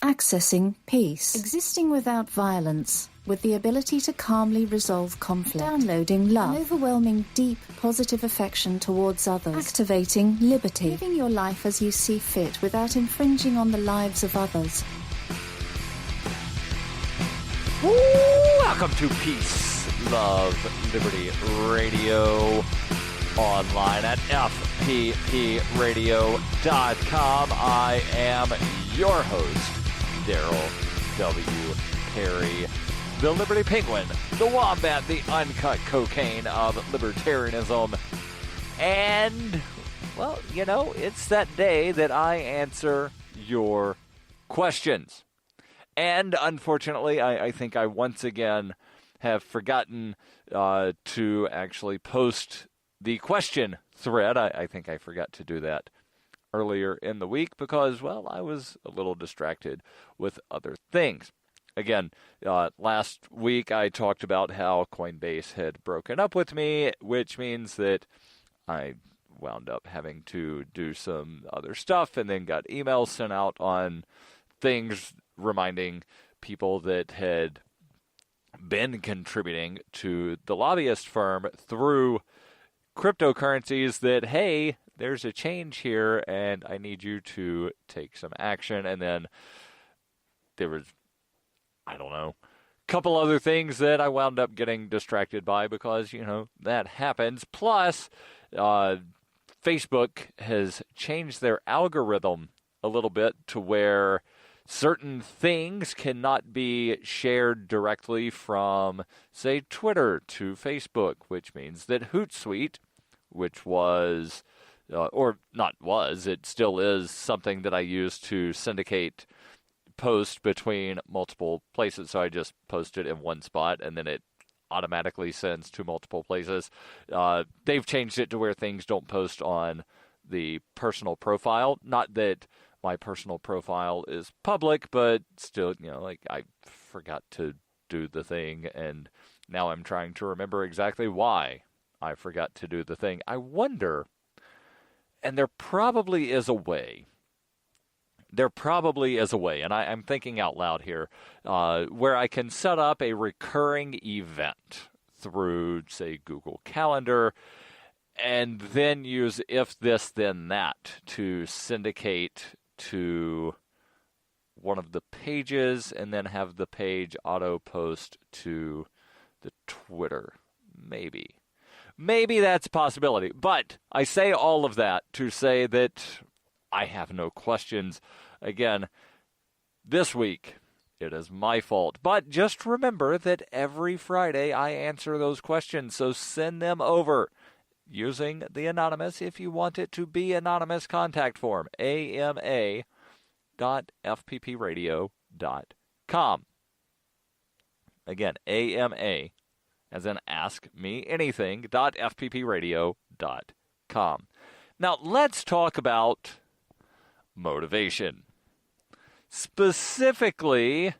Accessing peace. Existing without violence, with the ability to calmly resolve conflict. Downloading love. An overwhelming, deep, positive affection towards others. Activating liberty. Living your life as you see fit without infringing on the lives of others. Welcome to Peace, Love, Liberty Radio, online at fppradio.com. I am your host, Darryl W. Perry, the Liberty Penguin, the Wombat, the uncut cocaine of libertarianism. And, well, you know, it's that day that I answer your questions. And unfortunately, I think I once again have forgotten to actually post the question thread. I think I forgot to do that earlier in the week because, well, I was a little distracted with other things. Again, last week I talked about how Coinbase had broken up with me, which means that I wound up having to do some other stuff and then got emails sent out on things reminding people that had been contributing to the lobbyist firm through cryptocurrencies that, hey, there's a change here and I need you to take some action. And then there was, I don't know, a couple other things that I wound up getting distracted by because, you know, that happens. Plus, Facebook has changed their algorithm a little bit to where certain things cannot be shared directly from, say, Twitter to Facebook, which means that Hootsuite, which was, or not was, it still is something that I use to syndicate posts between multiple places. So I just post it in one spot and then it automatically sends to multiple places. They've changed it to where things don't post on the personal profile. Not that my personal profile is public, but still, you know, like I forgot to do the thing, and now I'm trying to remember exactly why I forgot to do the thing. I wonder, and there probably is a way. There probably is a way, and I'm thinking out loud here, where I can set up a recurring event through, say, Google Calendar, and then use if this, then that to syndicate to one of the pages and then have the page auto post to the Twitter. Maybe that's a possibility. But I say all of that to say that I have no questions. Again, this week it is my fault. But just remember that every Friday I answer those questions. So send them over using the anonymous, if you want it to be anonymous, contact form, ama.fppradio.com. Again, AMA, as in ask me anything, .fppradio.com. Now, let's talk about motivation. Specifically,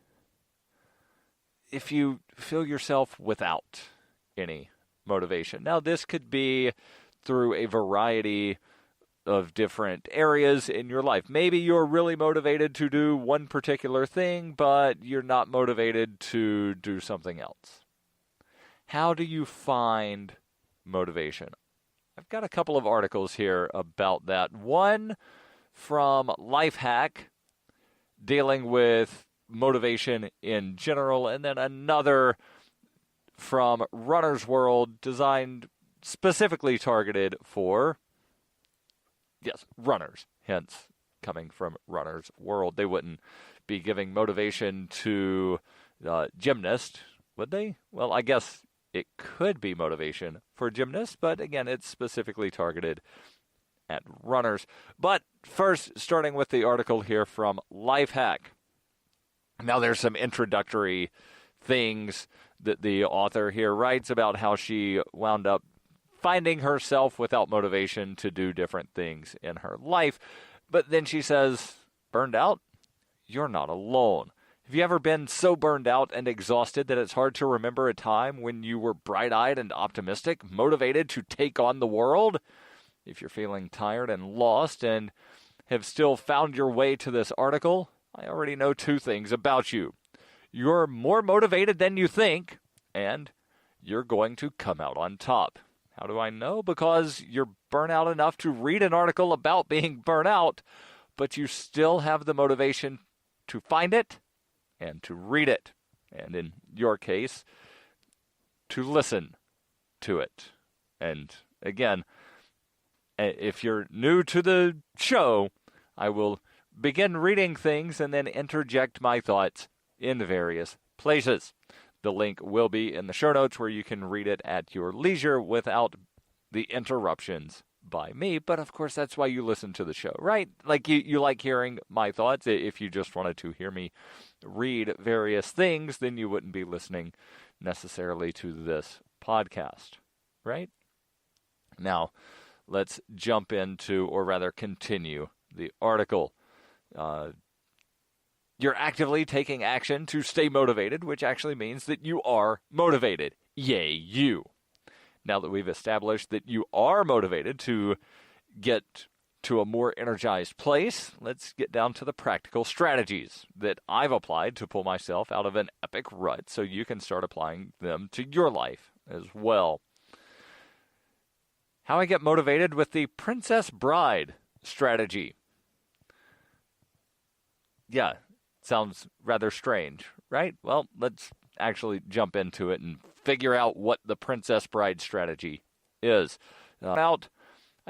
if you feel yourself without any motivation. Now, this could be through a variety of different areas in your life. Maybe you're really motivated to do one particular thing, but you're not motivated to do something else. How do you find motivation? I've got a couple of articles here about that. One from Lifehack, dealing with motivation in general, and then another from Runner's World, designed specifically targeted for, yes, runners, hence coming from Runner's World. They wouldn't be giving motivation to gymnasts, would they? Well, I guess it could be motivation for gymnasts, but again, it's specifically targeted at runners. But first, starting with the article here from Lifehack. Now, there's some introductory things that the author here writes about how she wound up finding herself without motivation to do different things in her life. But then she says, burned out? You're not alone. Have you ever been so burned out and exhausted that it's hard to remember a time when you were bright-eyed and optimistic, motivated to take on the world? If you're feeling tired and lost and have still found your way to this article, I already know two things about you. You're more motivated than you think, and you're going to come out on top. How do I know? Because you're burnt out enough to read an article about being burnt out, but you still have the motivation to find it and to read it. And in your case, to listen to it. And again, if you're new to the show, I will begin reading things and then interject my thoughts in the various places. The link will be in the show notes where you can read it at your leisure without the interruptions by me. But of course, that's why you listen to the show, right? Like you like hearing my thoughts. If you just wanted to hear me read various things, then you wouldn't be listening necessarily to this podcast, right? Now, let's jump into, or rather continue, the article. You're actively taking action to stay motivated, which actually means that you are motivated. Yay, you. Now that we've established that you are motivated to get to a more energized place, let's get down to the practical strategies that I've applied to pull myself out of an epic rut so you can start applying them to your life as well. How I get motivated with the Princess Bride strategy. Yeah. Sounds rather strange, right? Well, let's actually jump into it and figure out what the Princess Bride strategy is. I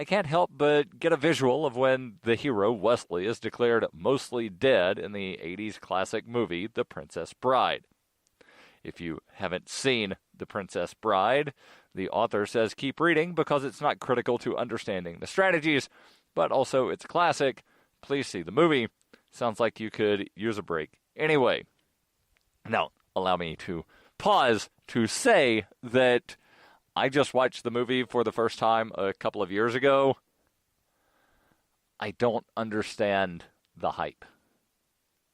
can't help but get a visual of when the hero, Wesley, is declared mostly dead in the 80s classic movie, The Princess Bride. If you haven't seen The Princess Bride, the author says keep reading because it's not critical to understanding the strategies, but also it's a classic. Please see the movie. Sounds like you could use a break anyway. Now, allow me to pause to say that I just watched the movie for the first time a couple of years ago. I don't understand the hype.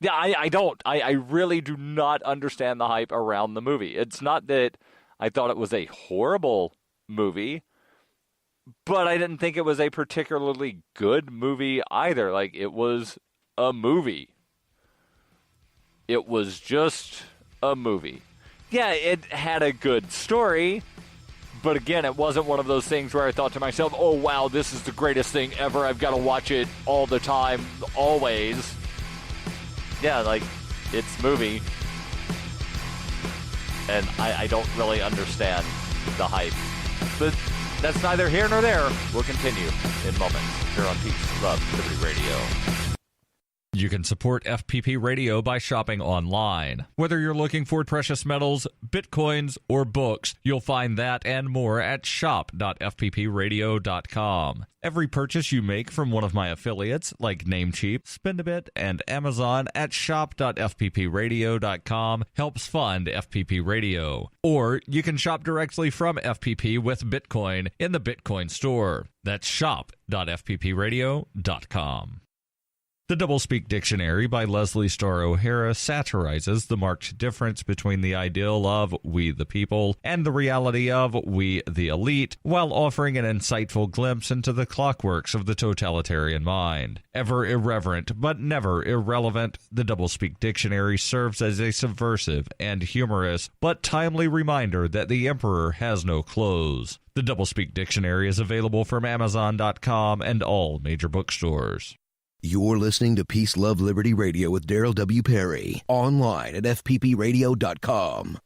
Yeah, I don't. I really do not understand the hype around the movie. It's not that I thought it was a horrible movie, but I didn't think it was a particularly good movie either. Like, it was a movie. It was just a movie. Yeah, it had a good story, but again, it wasn't one of those things where I thought to myself, oh wow, this is the greatest thing ever. I've got to watch it all the time, always. Yeah, like, it's movie. And I don't really understand the hype. But that's neither here nor there. We'll continue in moments here on Peace, Love, Liberty Radio. You can support FPP Radio by shopping online. Whether you're looking for precious metals, bitcoins, or books, you'll find that and more at shop.fppradio.com. Every purchase you make from one of my affiliates, like Namecheap, Spendabit, and Amazon at shop.fppradio.com helps fund FPP Radio. Or you can shop directly from FPP with Bitcoin in the Bitcoin store. That's shop.fppradio.com. The Doublespeak Dictionary by Leslie Starr O'Hara satirizes the marked difference between the ideal of we the people and the reality of we the elite, while offering an insightful glimpse into the clockworks of the totalitarian mind. Ever irreverent but never irrelevant, the Doublespeak Dictionary serves as a subversive and humorous but timely reminder that the emperor has no clothes. The Doublespeak Dictionary is available from Amazon.com and all major bookstores. You're listening to Peace, Love, Liberty Radio with Darryl W. Perry. Online at fppradio.com.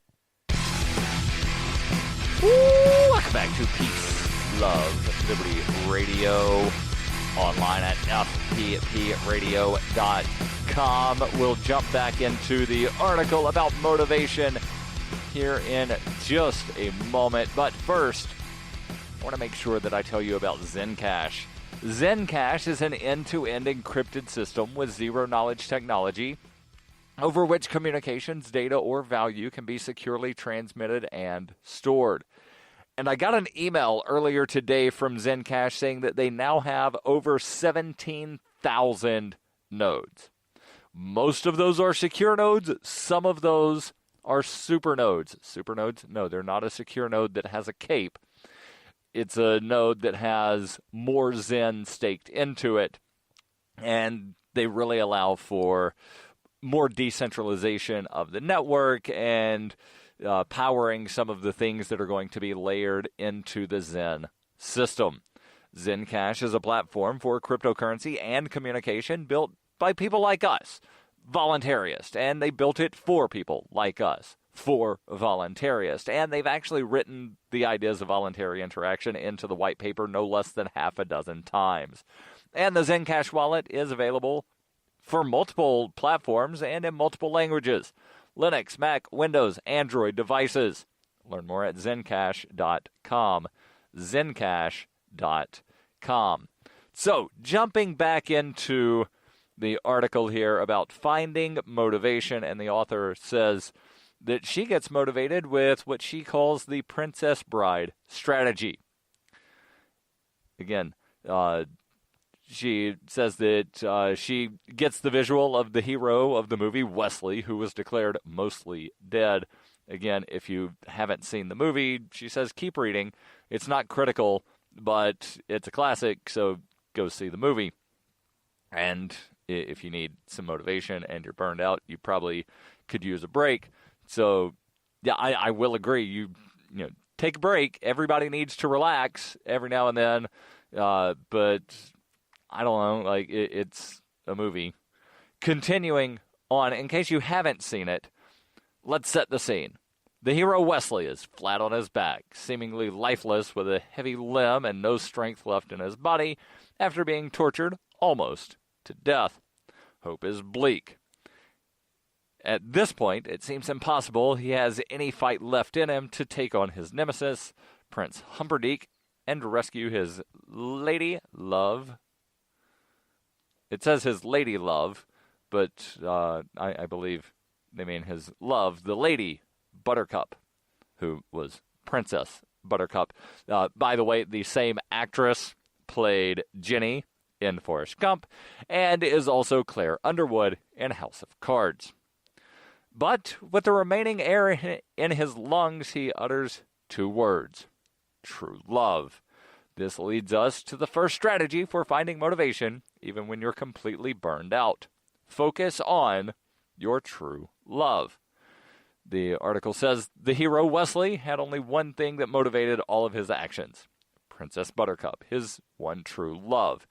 Welcome back to Peace, Love, Liberty Radio. Online at fppradio.com. We'll jump back into the article about motivation here in just a moment. But first, I want to make sure that I tell you about Zencash. Zencash is an end-to-end encrypted system with zero-knowledge technology over which communications, data, or value can be securely transmitted and stored. And I got an email earlier today from Zencash saying that they now have over 17,000 nodes. Most of those are secure nodes. Some of those are super nodes. Super nodes? No, they're not a secure node that has a cape. It's a node that has more Zen staked into it, and they really allow for more decentralization of the network and powering some of the things that are going to be layered into the Zen system. Zencash is a platform for cryptocurrency and communication built by people like us, voluntarists, and they built it for people like us, for voluntarists. And they've actually written the ideas of voluntary interaction into the white paper no less than half a dozen times. And the Zencash wallet is available for multiple platforms and in multiple languages: Linux, Mac, Windows, Android devices. Learn more at zencash.com. Zencash.com. So, jumping back into the article here about finding motivation, and the author says that she gets motivated with what she calls the Princess Bride strategy. Again, she says that she gets the visual of the hero of the movie, Wesley, who was declared mostly dead. Again, if you haven't seen the movie, she says keep reading. It's not critical, but it's a classic, so go see the movie. And if you need some motivation and you're burned out, you probably could use a break. So, yeah, I will agree. You know, take a break. Everybody needs to relax every now and then, but I don't know, like, it's a movie. Continuing on, in case you haven't seen it, let's set the scene. The hero Wesley is flat on his back, seemingly lifeless with a heavy limb and no strength left in his body after being tortured almost to death. Hope is bleak. At this point, it seems impossible he has any fight left in him to take on his nemesis, Prince Humperdinck, and rescue his lady love. It says his lady love, but I believe they mean his love, the Lady Buttercup, who was Princess Buttercup. By the way, the same actress played Jenny in Forrest Gump and is also Claire Underwood in House of Cards. But with the remaining air in his lungs, he utters two words: true love. This leads us to the first strategy for finding motivation, even when you're completely burned out. Focus on your true love. The article says the hero Wesley had only one thing that motivated all of his actions: Princess Buttercup, his one true love.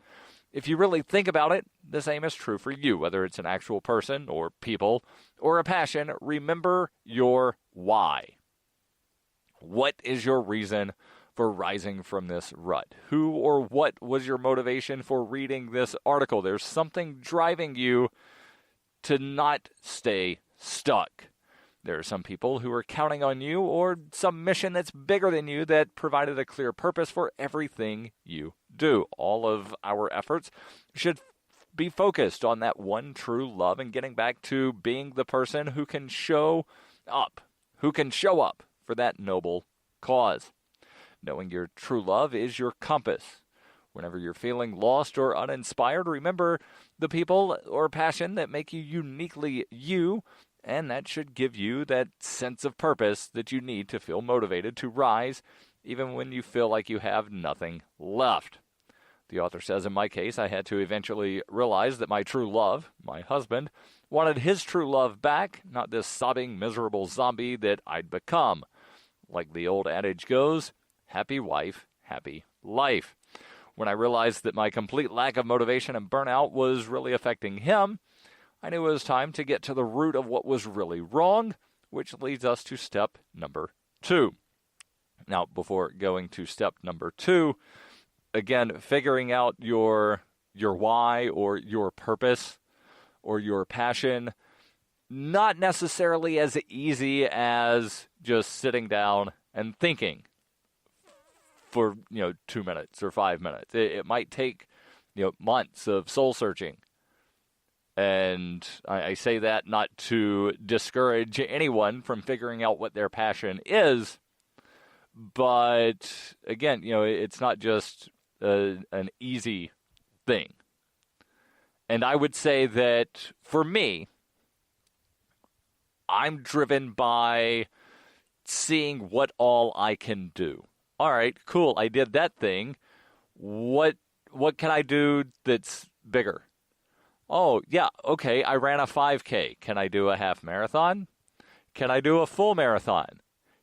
If you really think about it, the same is true for you, whether it's an actual person or people or a passion. Remember your why. What is your reason for rising from this rut? Who or what was your motivation for reading this article? There's something driving you to not stay stuck. There are some people who are counting on you, or some mission that's bigger than you that provided a clear purpose for everything you do. All of our efforts should be focused on that one true love and getting back to being the person who can show up for that noble cause. Knowing your true love is your compass. Whenever you're feeling lost or uninspired, remember the people or passion that make you uniquely you, and that should give you that sense of purpose that you need to feel motivated to rise, even when you feel like you have nothing left. The author says, in my case, I had to eventually realize that my true love, my husband, wanted his true love back, not this sobbing, miserable zombie that I'd become. Like the old adage goes, happy wife, happy life. When I realized that my complete lack of motivation and burnout was really affecting him, I knew it was time to get to the root of what was really wrong, which leads us to step number 2. Now, before going to step number 2, again, figuring out your why or your purpose or your passion, not necessarily as easy as just sitting down and thinking for 2 minutes or 5 minutes. It might take months of soul searching. And I say that not to discourage anyone from figuring out what their passion is, but again, it's not just an easy thing. And I would say that for me, I'm driven by seeing what all I can do. All right, cool, I did that thing. What can I do that's bigger? Oh, yeah, okay, I ran a 5K. Can I do a half marathon? Can I do a full marathon?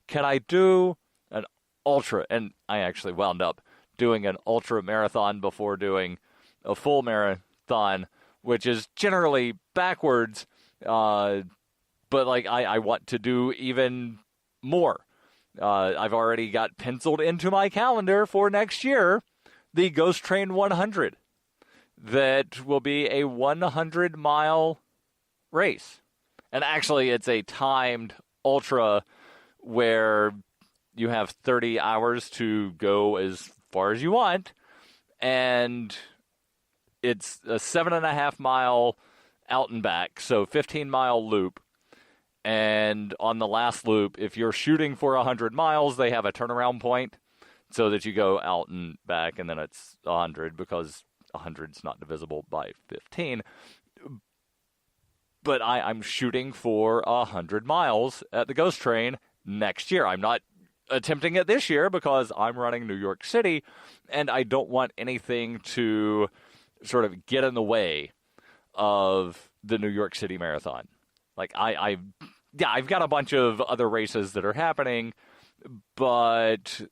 Can I do an ultra? And I actually wound up doing an ultra marathon before doing a full marathon, which is generally backwards. But like I want to do even more. I've already got penciled into my calendar for next year the Ghost Train 100. That will be a 100-mile race. And actually, it's a timed ultra where you have 30 hours to go as far as you want. And it's a 7.5-mile out and back, so 15-mile loop. And on the last loop, if you're shooting for 100 miles, they have a turnaround point so that you go out and back, and then it's 100 because 100 is not divisible by 15. But I'm shooting for 100 miles at the Ghost Train next year. I'm not attempting it this year because I'm running New York City, and I don't want anything to sort of get in the way of the New York City Marathon. Like, I've got a bunch of other races that are happening, but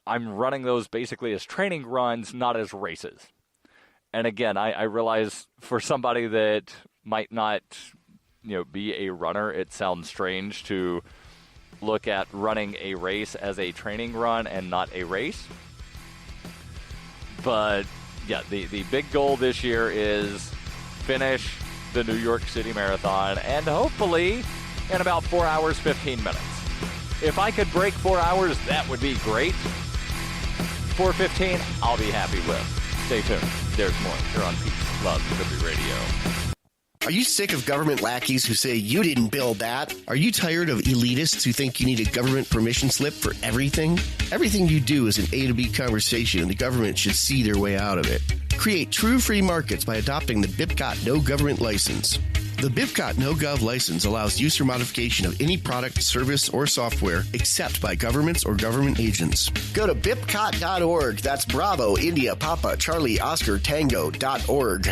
I'm running those basically as training runs, not as races. And again, I realize for somebody that might not, be a runner, it sounds strange to look at running a race as a training run and not a race. But yeah, the big goal this year is finish the New York City Marathon, and hopefully in about 4 hours, 15 minutes. If I could break 4 hours, that would be great. 4:15, I'll be happy with. Stay tuned. There's more here on Peace, Love, Liberty Radio. Are you sick of government lackeys who say you didn't build that? Are you tired of elitists who think you need a government permission slip for everything? Everything you do is an A to B conversation, and the government should see their way out of it. Create true free markets by adopting the BIPCOT No Government License. The BIPCOT No Gov license allows use or modification of any product, service, or software except by governments or government agents. Go to BIPCOT.org. That's Bravo, India, Papa, Charlie, Oscar, Tango.org.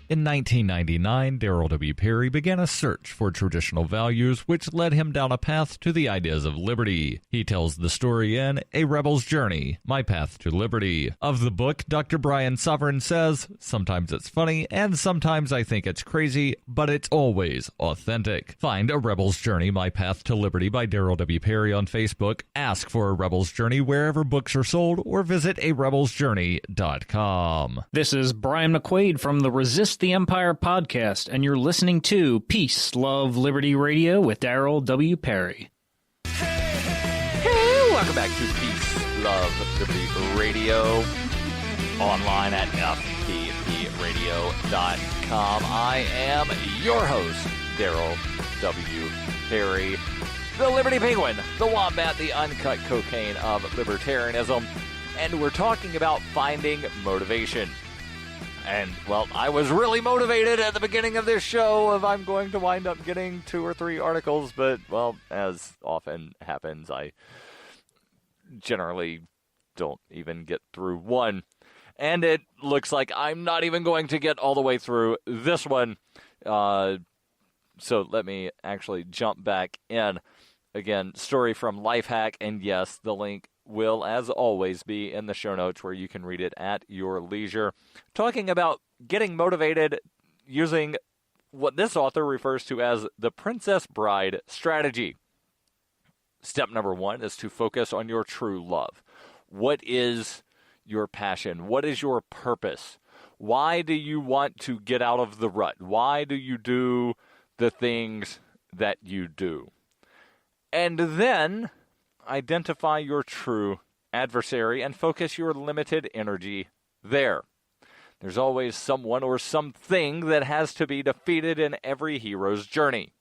In 1999, Darryl W. Perry began a search for traditional values, which led him down a path to the ideas of liberty. He tells the story in A Rebel's Journey, My Path to Liberty. Of the book, Dr. Brian Sovereign says, sometimes it's funny, and sometimes I think it's crazy, but it's always authentic. Find A Rebel's Journey, My Path to Liberty by Darryl W. Perry on Facebook. Ask for A Rebel's Journey wherever books are sold, or visit arebelsjourney.com. This is Brian McQuaid from the Resist the Empire podcast, and you're listening to Peace, Love, Liberty Radio with Darryl W. Perry. Hey, welcome back to Peace, Love, Liberty Radio, online at fppradio.com. I am your host, Darryl W. Perry, the Liberty Penguin, the Wombat, the uncut cocaine of libertarianism, and we're talking about finding motivation. And, well, I was really motivated at the beginning of this show if I'm going to wind up getting 2 or 3 articles, but, well, as often happens, I generally don't even get through one. And it looks like I'm not even going to get all the way through this one. So let me actually jump back in. Again, story from Lifehack, and yes, the link will, as always, be in the show notes where you can read it at your leisure. Talking about getting motivated using what this author refers to as the Princess Bride strategy. Step number 1 is to focus on your true love. What is your passion? What is your purpose? Why do you want to get out of the rut? Why do you do the things that you do? And then identify your true adversary and focus your limited energy there. There's always someone or something that has to be defeated in every hero's journey.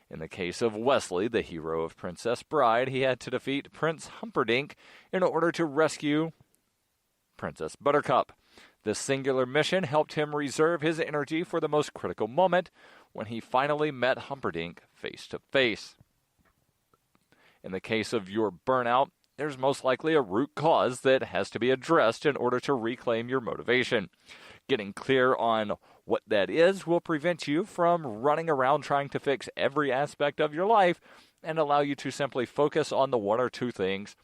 In the case of Wesley, the hero of Princess Bride, he had to defeat Prince Humperdinck in order to rescue Princess Buttercup. This singular mission helped him reserve his energy for the most critical moment when he finally met Humperdinck face to face. In the case of your burnout, there's most likely a root cause that has to be addressed in order to reclaim your motivation. Getting clear on What that is will prevent you from running around trying to fix every aspect of your life and allow you to simply focus on the one or two things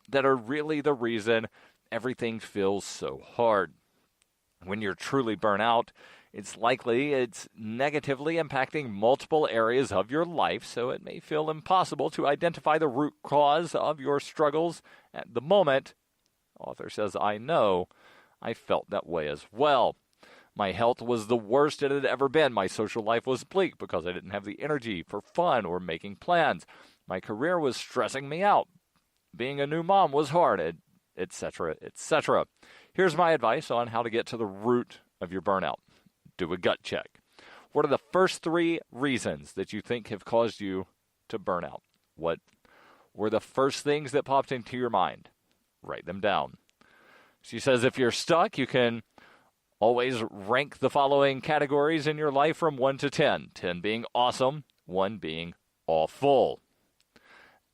that are really the reason everything feels so hard. When you're truly burnt out, it's likely it's negatively impacting multiple areas of your life, so it may feel impossible to identify the root cause of your struggles at the moment. Author says, I know. I felt that way as well. My health was the worst it had ever been. My social life was bleak because I didn't have the energy for fun or making plans. My career was stressing me out. Being a new mom was hard, etc., etc. Here's my advice on how to get to the root of your burnout. Do a gut check. What are the first 3 reasons that you think have caused you to burn out? What were the first things that popped into your mind? Write them down. She says if you're stuck, you can always rank the following categories in your life from 1 to 10. 10 being awesome, 1 being awful.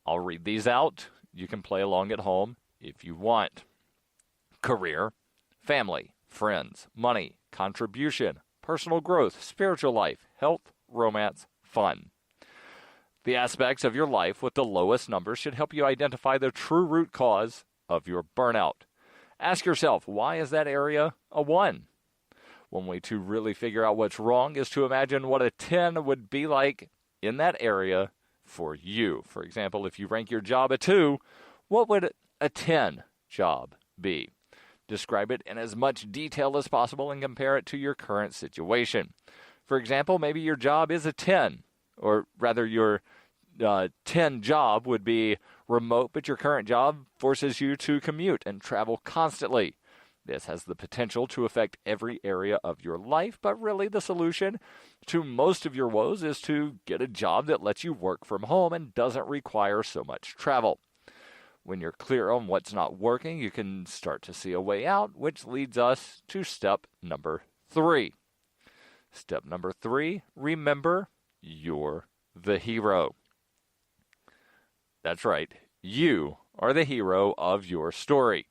I'll read these out. You can play along at home if you want. Career, family, friends, money, contribution, personal growth, spiritual life, health, romance, fun. The aspects of your life with the lowest numbers should help you identify the true root cause of your burnout. Ask yourself, why is that area a 1? One way to really figure out what's wrong is to imagine what a 10 would be like in that area for you. For example, if you rank your job a 2, what would a 10 job be? Describe it in as much detail as possible and compare it to your current situation. For example, maybe your job is a 10, or rather your 10 job would be remote, but your current job forces you to commute and travel constantly. This has the potential to affect every area of your life, but really the solution to most of your woes is to get a job that lets you work from home and doesn't require so much travel. When you're clear on what's not working, you can start to see a way out, which leads us to step number 3. Step number 3, remember you're the hero. That's right, you are the hero of your story.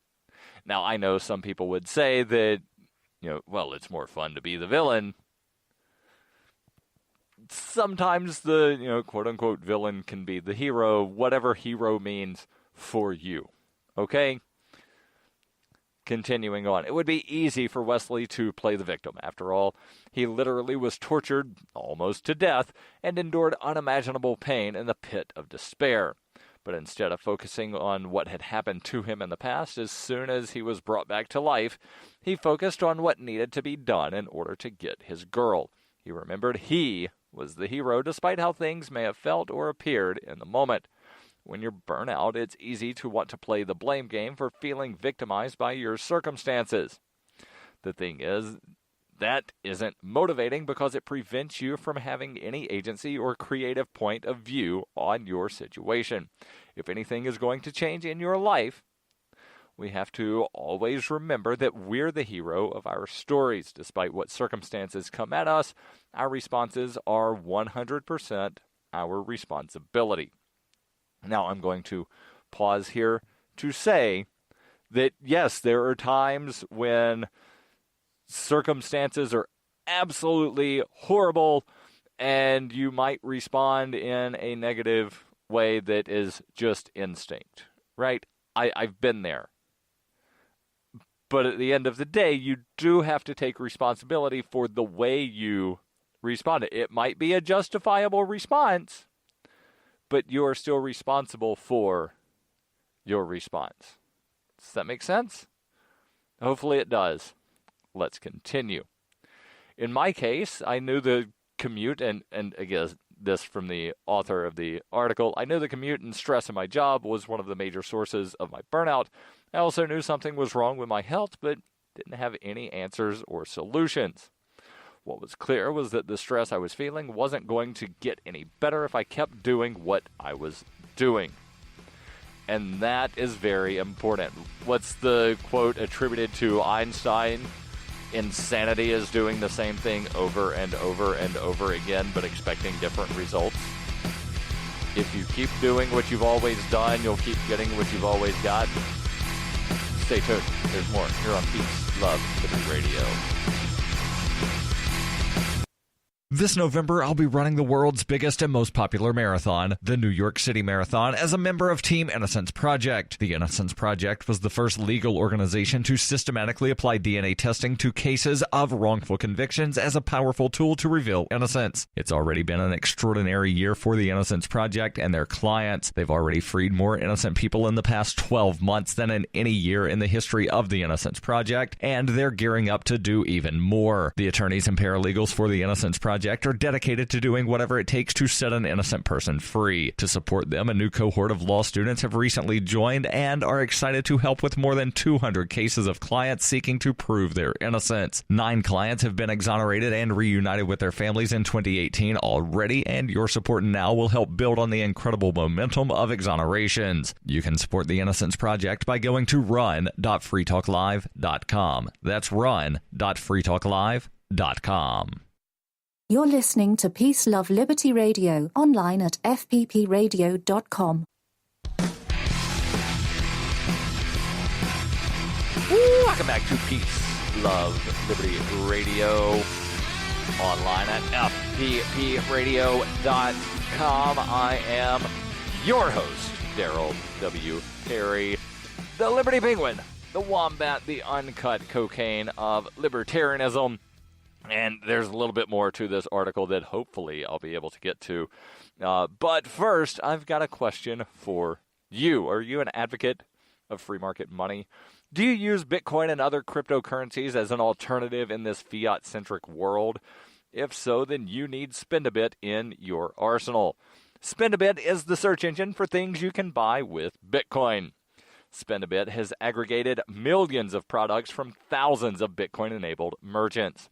Now, I know some people would say that, well, it's more fun to be the villain. Sometimes the, quote-unquote villain can be the hero, whatever hero means for you. Okay? Continuing on. It would be easy for Wesley to play the victim. After all, he literally was tortured almost to death and endured unimaginable pain in the pit of despair. But instead of focusing on what had happened to him in the past, as soon as he was brought back to life, he focused on what needed to be done in order to get his girl. He remembered he was the hero, despite how things may have felt or appeared in the moment. When you're burnt out, it's easy to want to play the blame game for feeling victimized by your circumstances. The thing is, that isn't motivating because it prevents you from having any agency or creative point of view on your situation. If anything is going to change in your life, we have to always remember that we're the hero of our stories. Despite what circumstances come at us, our responses are 100% our responsibility. Now I'm going to pause here to say that, yes, there are times when circumstances are absolutely horrible and you might respond in a negative way that is just instinct, right? I've been there. But at the end of the day, you do have to take responsibility for the way you responded. It might be a justifiable response, but you are still responsible for your response. Does that make sense? Hopefully it does. Let's continue. In my case, I knew the commute, and I guess this from the author of the article, I knew the commute and stress in my job was one of the major sources of my burnout. I also knew something was wrong with my health, but didn't have any answers or solutions. What was clear was that the stress I was feeling wasn't going to get any better if I kept doing what I was doing. And that is very important. What's the quote attributed to Einstein? Insanity is doing the same thing over and over and over again, but expecting different results. If you keep doing what you've always done, you'll keep getting what you've always got. Stay tuned. There's more here on Peace, Love, Liberty Radio. This November, I'll be running the world's biggest and most popular marathon, the New York City Marathon, as a member of Team Innocence Project. The Innocence Project was the first legal organization to systematically apply DNA testing to cases of wrongful convictions as a powerful tool to reveal innocence. It's already been an extraordinary year for the Innocence Project and their clients. They've already freed more innocent people in the past 12 months than in any year in the history of the Innocence Project, and they're gearing up to do even more. The attorneys and paralegals for the Innocence Project are dedicated to doing whatever it takes to set an innocent person free. To support them, a new cohort of law students have recently joined and are excited to help with more than 200 cases of clients seeking to prove their innocence. 9 clients have been exonerated and reunited with their families in 2018 already, and your support now will help build on the incredible momentum of exonerations. You can support the Innocence Project by going to run.freetalklive.com. That's run.freetalklive.com. You're listening to Peace, Love, Liberty Radio, online at fppradio.com. Welcome back to Peace, Love, Liberty Radio, online at fppradio.com. I am your host, Darryl W. Perry, the Liberty Penguin, the Wombat, the uncut cocaine of libertarianism. And there's a little bit more to this article that hopefully I'll be able to get to. But first, I've got a question for you. Are you an advocate of free market money? Do you use Bitcoin and other cryptocurrencies as an alternative in this fiat-centric world? If so, then you need Spendabit in your arsenal. Spendabit is the search engine for things you can buy with Bitcoin. Spendabit has aggregated millions of products from thousands of Bitcoin-enabled merchants.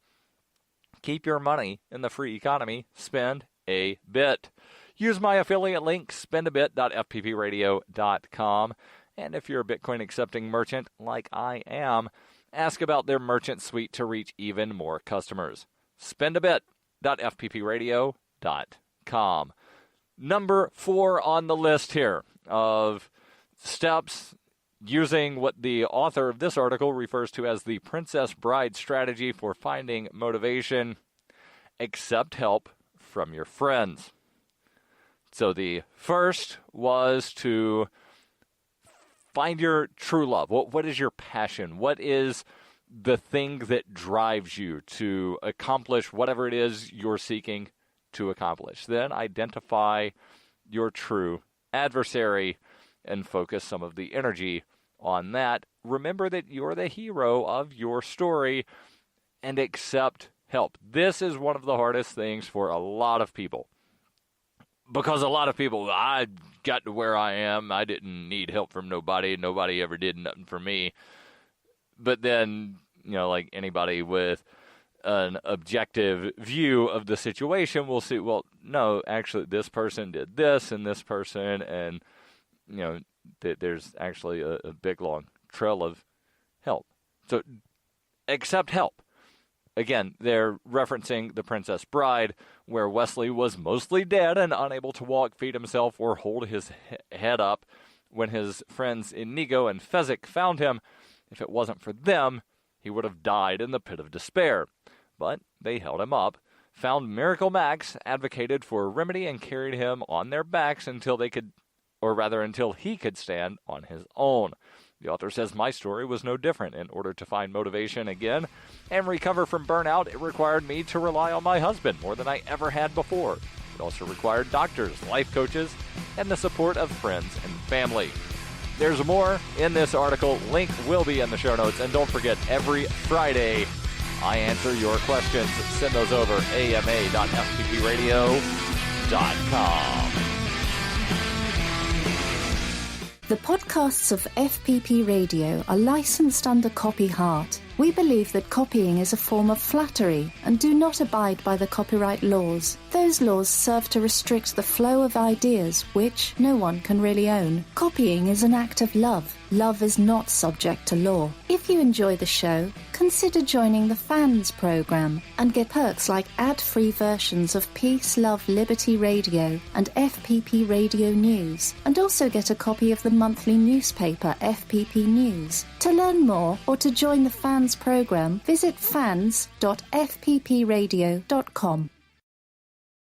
Keep your money in the free economy. Spend a bit. Use my affiliate link, spendabit.fppradio.com. And if you're a Bitcoin-accepting merchant like I am, ask about their merchant suite to reach even more customers. Spendabit.fppradio.com. Number 4 on the list here of steps using what the author of this article refers to as the Princess Bride strategy for finding motivation: accept help from your friends. So the first was to find your true love. What is your passion? What is the thing that drives you to accomplish whatever it is you're seeking to accomplish? Then identify your true adversary and focus some of the energy on that. Remember that you're the hero of your story and accept help. This is one of the hardest things for a lot of people. Because a lot of people, I got to where I am, I didn't need help from nobody, nobody ever did nothing for me. But then, like anybody with an objective view of the situation will see, well, no, actually this person did this and this person, and there's actually a big long trail of help. So accept help. Again, they're referencing The Princess Bride, where Wesley was mostly dead and unable to walk, feed himself, or hold his head up when his friends Inigo and Fezzik found him. If it wasn't for them, he would have died in the pit of despair. But they held him up, found Miracle Max, advocated for a remedy, and carried him on their backs until he could stand on his own. The author says, my story was no different. In order to find motivation again and recover from burnout, it required me to rely on my husband more than I ever had before. It also required doctors, life coaches, and the support of friends and family. There's more in this article. Link will be in the show notes. And don't forget, every Friday, I answer your questions. Send those over, ama.fppradio.com. The podcasts of FPP Radio are licensed under Copy Heart. We believe that copying is a form of flattery and do not abide by the copyright laws. Those laws serve to restrict the flow of ideas which no one can really own. Copying is an act of love. Love is not subject to law. If you enjoy the show, consider joining the Fans program and get perks like ad-free versions of Peace, Love, Liberty Radio and FPP Radio News, and also get a copy of the monthly newspaper FPP News. To learn more or to join the Fans program, visit fans.fppradio.com.